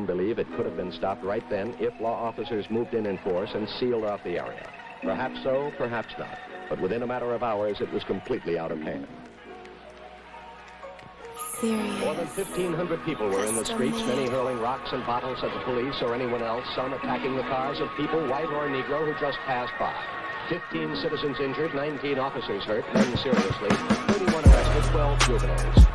some believe it could have been stopped right then if law officers moved in force and sealed off the area. Perhaps so, perhaps not. But within a matter of hours, it was completely out of hand. Serious. More than 1,500 people were in the streets, many hurling rocks and bottles at the police or anyone else, some attacking the cars of people, white or Negro, who just passed by. 15 citizens injured, 19 officers hurt, none seriously, 31 arrested, 12 juveniles.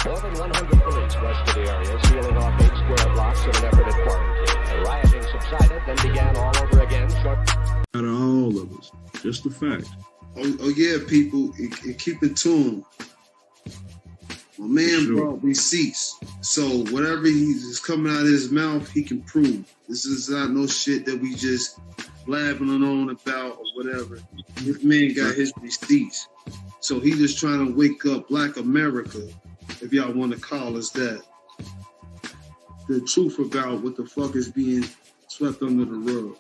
More than 100 police rushed to the area, sealing off 8 square blocks in an effort at quarantine. The rioting subsided, then began all over again. Out of all of us, just a fact. Oh yeah, people, and keep in tune. My man brought receipts, so whatever is coming out of his mouth, he can prove. This is not no shit that we just blabbing on about or whatever. This man got his receipts, so he just trying to wake up Black America, if y'all want to call us that. The truth about what the fuck is being swept under the rug.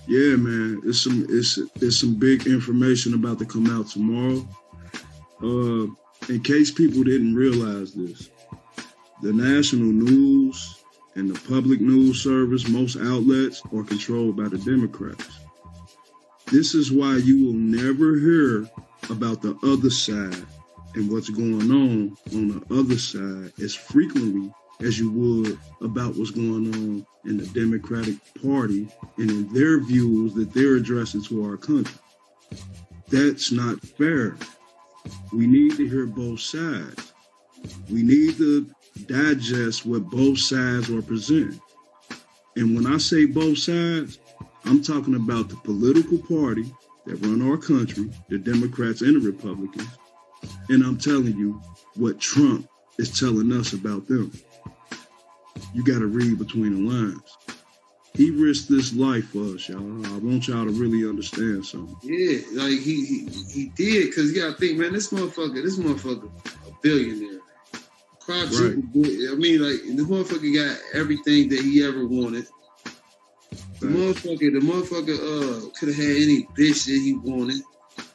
Yeah, man, it's some big information about to come out tomorrow. In case people didn't realize this, the national news and the public news service, most outlets are controlled by the Democrats. This is why you will never hear about the other side and what's going on the other side as frequently as you would about what's going on in the Democratic Party and in their views that they're addressing to our country. That's not fair. We need to hear both sides. We need to digest what both sides are presenting. And when I say both sides, I'm talking about the political party that run our country, the Democrats and the Republicans. And I'm telling you what Trump is telling us about them. You got to read between the lines. He risked this life for us, y'all. I want y'all to really understand something. Yeah, like he did, because you got to think, man, this motherfucker, a billionaire. Right. I mean, like, this motherfucker got everything that he ever wanted. The motherfucker could have had any bitch that he wanted.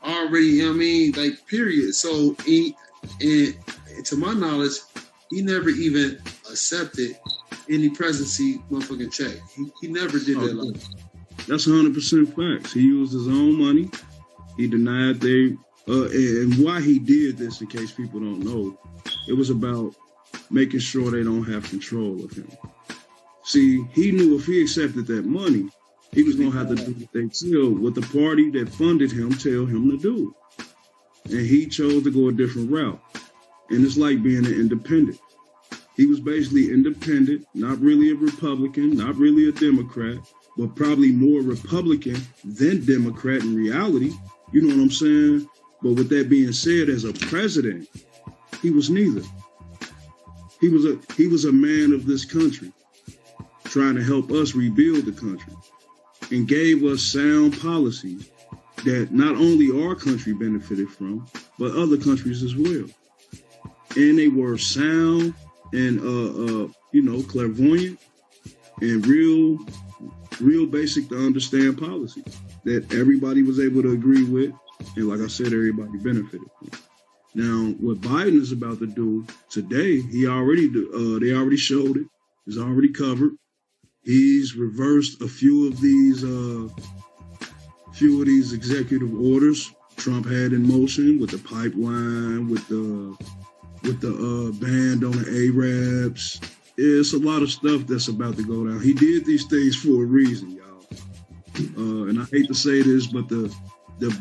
Already, you know what I mean? Like, period. So, and to my knowledge, he never even accepted any presidency motherfucking check. He never did that. Like. That's 100% facts. He used his own money. He denied and why he did this, in case people don't know, it was about making sure they don't have control of him. See, he knew if he accepted that money, he was going to have to do what the party that funded him tell him to do. And he chose to go a different route. And it's like being an independent. He was basically independent, not really a Republican, not really a Democrat, but probably more Republican than Democrat in reality. You know what I'm saying? But with that being said, as a president, he was neither. He was a man of this country, trying to help us rebuild the country, and gave us sound policies that not only our country benefited from, but other countries as well. And they were sound and clairvoyant and real basic to understand policies that everybody was able to agree with, and like I said, everybody benefited from. Now, what Biden is about to do today, they already showed it. It's already covered. He's reversed a few of these executive orders Trump had in motion, with the pipeline, with the ban on the Arabs. It's a lot of stuff that's about to go down. He did these things for a reason, y'all. And I hate to say this, but the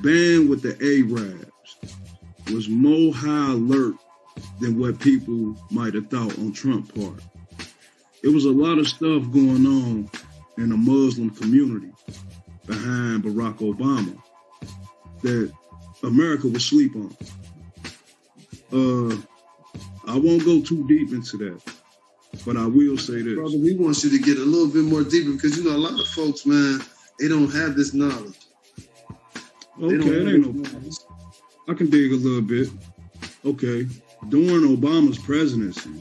ban with the Arabs was more high alert than what people might have thought on Trump's part. It was a lot of stuff going on in the Muslim community behind Barack Obama that America was asleep on. I won't go too deep into that, but I will say this. Brother, we want you to get a little bit more deeper, because, a lot of folks, man, they don't have this knowledge. Okay, it ain't no problem. I can dig a little bit. Okay, during Obama's presidency,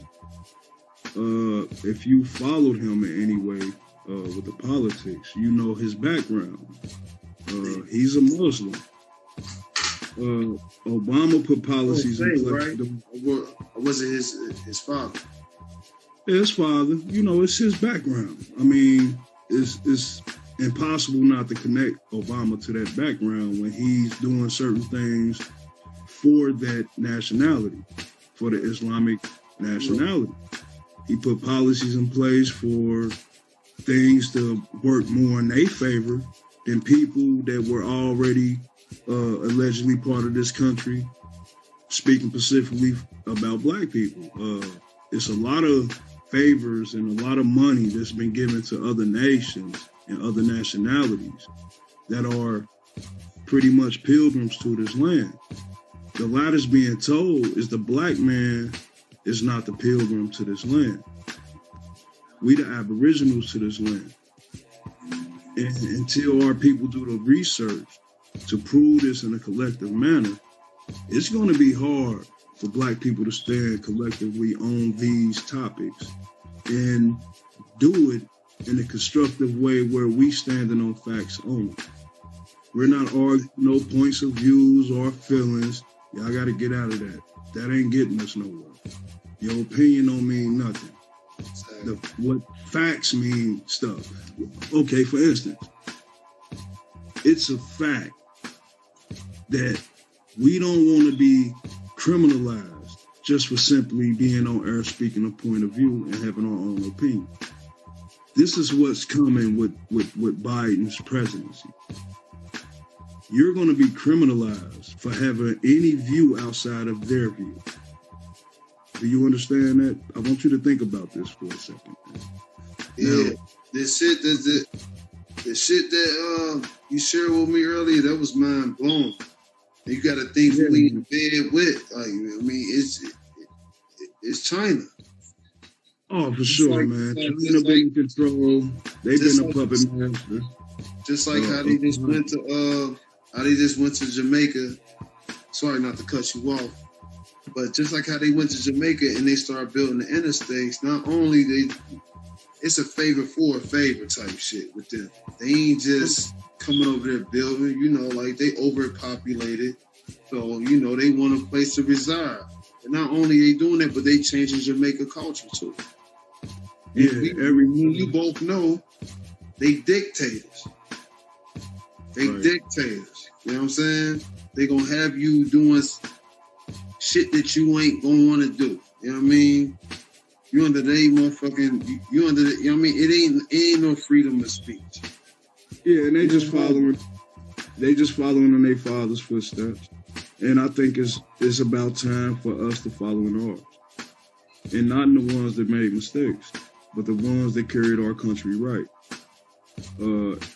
if you followed him in any way with the politics, you know his background. He's a Muslim. Obama put policies in place. Right? Or was it his father? His father, you know, it's his background. I mean, it's impossible not to connect Obama to that background when he's doing certain things for that nationality, for the Islamic nationality. He put policies in place for things to work more in their favor than people that were already allegedly part of this country, speaking specifically about black people. It's a lot of favors and a lot of money that's been given to other nations and other nationalities that are pretty much pilgrims to this land. The lie that's being told is the black man is not the pilgrim to this land. We the aboriginals to this land. And until our people do the research to prove this in a collective manner, it's going to be hard for black people to stand collectively on these topics and do it in a constructive way where we standing on facts only. We're not arguing no points of views or feelings. Y'all got to get out of that. That ain't getting us nowhere. Your opinion don't mean nothing. What facts mean stuff. Okay, for instance, it's a fact that we don't want to be criminalized just for simply being on air speaking a point of view and having our own opinion. This is what's coming with Biden's presidency. You're going to be criminalized for having any view outside of their view. Do you understand that? I want you to think about this for a second. Yeah, the shit that you shared with me earlier, that was mind blowing. You got to think who we in bed with. Like, I mean, it's China. Oh, for sure, man. China been in control. They've been a puppet master. Just like how they just went to Jamaica. Sorry not to cut you off. But just like how they went to Jamaica and they started building the interstates, not only it's a favor for a favor type shit with them. They ain't just coming over there building, you know, like they overpopulated. So, you know, they want a place to reside. And not only they doing that, but they changing Jamaica culture too. Yeah, you both know they dictators. Dictators. You know what I'm saying? They gonna have you doing shit that you ain't gonna want to do. You know what I mean? You under the motherfucking. You under the. You know what I mean? It ain't no freedom of speech. Yeah, and they just following in their father's footsteps. And I think it's about time for us to follow in ours, and not in the ones that made mistakes, but the ones that carried our country right.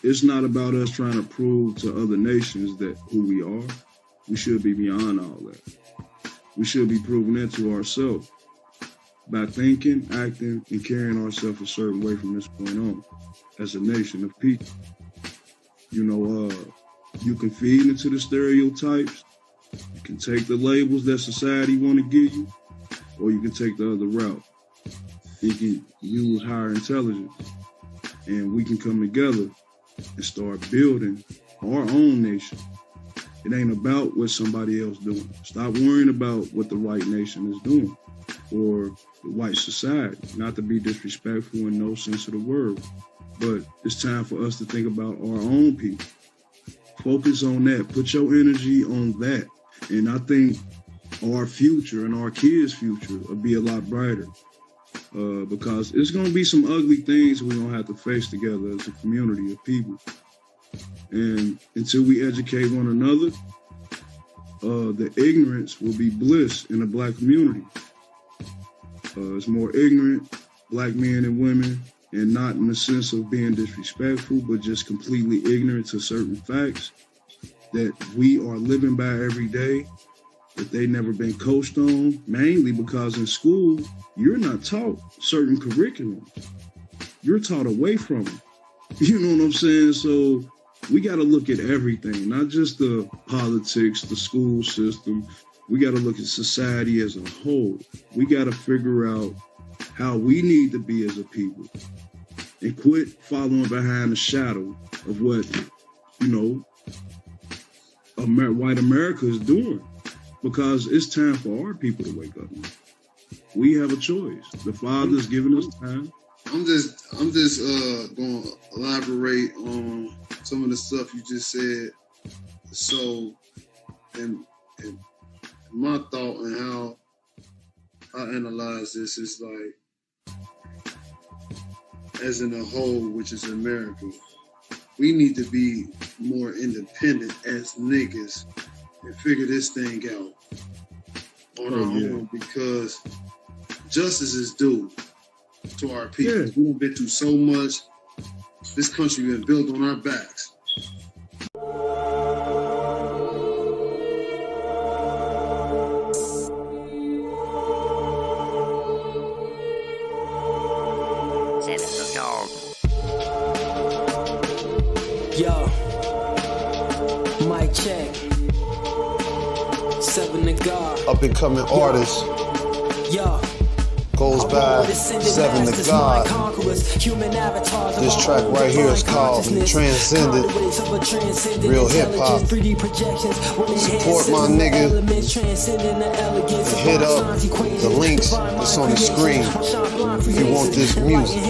It's not about us trying to prove to other nations that who we are. We should be beyond all that. We should be proving it to ourselves by thinking, acting, and carrying ourselves a certain way from this point on as a nation of people. You know, you can feed into the stereotypes. You can take the labels that society want to give you, or you can take the other route. You can use higher intelligence, and we can come together and start building our own nation. It ain't about what somebody else doing. Stop worrying about what the white nation is doing or the white society. Not to be disrespectful in no sense of the word, but it's time for us to think about our own people. Focus on that. Put your energy on that. And I think our future and our kids' future will be a lot brighter because it's going to be some ugly things we're going to have to face together as a community of people. And until we educate one another, the ignorance will be bliss in the black community. It's more ignorant black men and women, and not in the sense of being disrespectful, but just completely ignorant to certain facts that we are living by every day, that they never been coached on, mainly because in school, you're not taught certain curriculums. You're taught away from them. You know what I'm saying? So we got to look at everything, not just the politics, the school system. We got to look at society as a whole. We got to figure out how we need to be as a people and quit following behind the shadow of what, you know, white America is doing, because it's time for our people to wake up now. we have a choice. The Father's giving us time. I'm just going to elaborate on some of the stuff you just said. So, and my thought and how I analyze this is like, as in a whole, which is America, we need to be more independent as niggas and figure this thing out on our own, because justice is due to our people. Yeah. We've been through so much. This country been built on our backs. Yo, mic check. 7 to God. Up and coming artist. Yo. Goes by 7 to God. This track right here is called Transcended. Real hip hop. Support my nigga. And hit up the links that's on the screen if you want this music.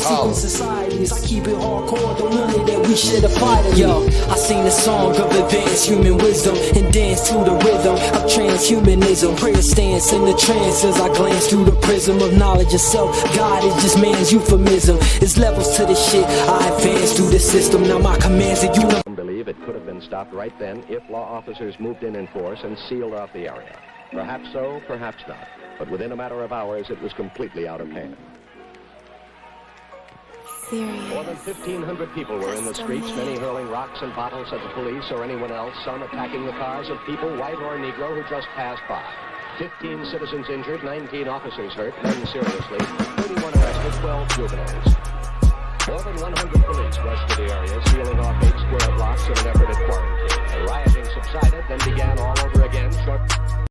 Holla. I keep it hardcore, don't none of that we should apply to. Yo, I sing the song of advanced human wisdom and dance to the rhythm of transhumanism. Prayer stance in the trance as I glance through the prism of knowledge of self. God is just man's euphemism. It's levels to the shit. I advance through the system. Now my commands are you know. I believe it could have been stopped right then if law officers moved in force and sealed off the area. Perhaps so, perhaps not. But within a matter of hours, it was completely out of hand. More than 1,500 people were in the streets, many hurling rocks and bottles at the police or anyone else, some attacking the cars of people, white or Negro, who just passed by. 15 citizens injured, 19 officers hurt, none seriously, 31 arrested, 12 juveniles. More than 100 police rushed to the area, sealing off